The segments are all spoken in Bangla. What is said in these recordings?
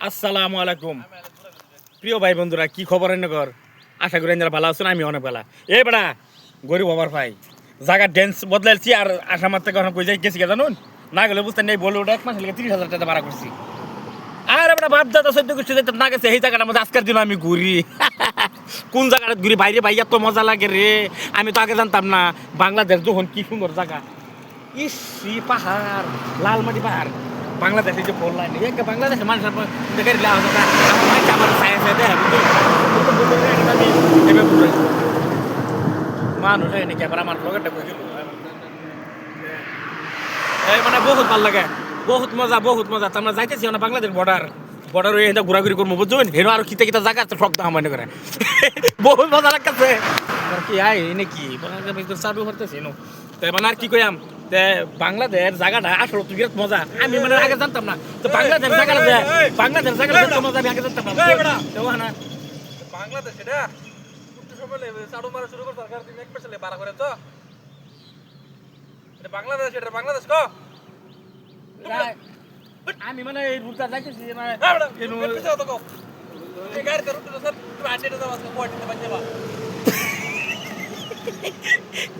আসসালামু আলাইকুম প্রিয় ভাই বন্ধুরা, কি খবর নগর? আশা করি আপনারা ভালো আছেন। আমি অনেক ভালো। এই বেড়া গরিব হবার ভাই জায়গা ড্যান্স বদলাইছি আর আসামার থেকে কই যাই গেছি জানুন না গেলে বুঝতেন নেই বলে ওটা 1 মাস লেগে 30,000 টাকা ভাড়া করছি। আর আমরা বাপ দাদা 14 গোষ্ঠী যেতে না গেছে এই জায়গাটার মধ্যে আজকের দিন আমি ঘুরি। কোন জায়গাটা ঘুরি বাইরে ভাই, এত মজা লাগে রে। আমি তো আগে জানতাম না বাংলাদেশ যখন কি সুন্দর জায়গা। ইসি পাহাড়, লালমাটি পাহাড়, বাংলাদেশে যে ফোর লাইন বাংলাদেশের মানুষের মানুষ নাকি আবার আমার ব্লগারটা মানে বহুত ভালো লাগে, বহুত মজা। আমরা যাইতেছি না বাংলাদেশ বর্ডার হয়ে ঘোরাঘুরি করবো বুঝবেন। হেনো আর কিতা কিতা জায়গা আছে শখ দাম মনে করে বহুত মজা লাগতেছে। কি আয় নাকি চাবি করতেছি মানে আর কি কইয়াম বাংলাদেশ জায়গাটা আসলে তো বিরাট মজা। আমি মানে আগে জানতাম না তো বাংলাদেশ জায়গাটা মজা আমি আগে জানতাম না। বাংলাদেশ এটা সময় চাড়ু মারা শুরু করতে সরকার 1% বাড়া করে তো এটা বাংলাদেশ গো। আমি মানে এই রুটটা যাইতেছি মানে এই গাড়িতে রুটটা স্যার তুমি আইডিটা দাও আজকে কোয়ার্টিতে বাজে বা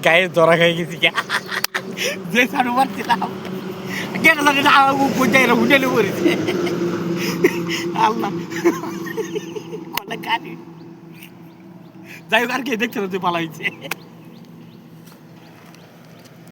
গায়ে জরা খাই গেছি যে সারু মারছিলাম কেন জানি না কোথায় হুটেলে করেছে আল্লাহ যাই হোক আর কি দেখতে পালা হয়েছে।